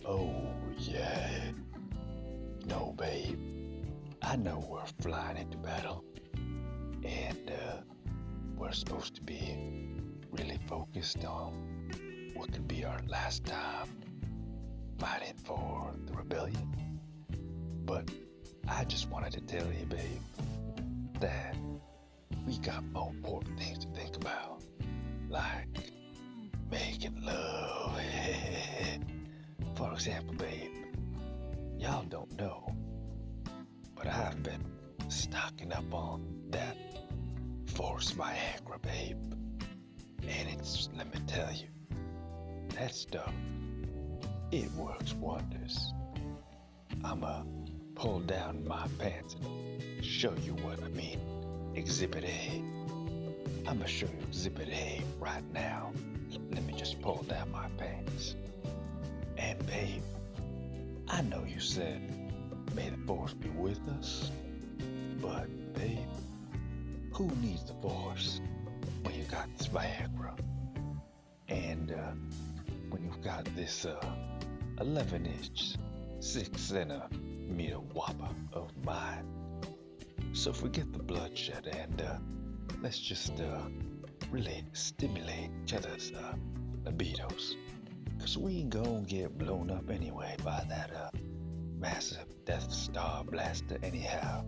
Oh, yeah. No, babe. I know we're flying into battle, and we're supposed to be really focused on what could be our last time fighting for the rebellion. But I just wanted to tell you, babe, that we got more important things to think about, like making love. For example, babe, y'all don't know, but I've been stocking up on that Force Viagra, babe. And let me tell you, that stuff, it works wonders. I'ma pull down my pants and show you what I mean. Exhibit A. I'ma show you Exhibit A right now. Let me just pull down my pants. And babe, I know you said, may the force be with us, but babe, who needs the force when you got this Viagra? And when you've got this 11-inch, 6-centimeter whopper of mine. So forget the bloodshed and let's just really stimulate each other's libidos. Cause we ain't gonna get blown up anyway by that massive Death Star blaster anyhow.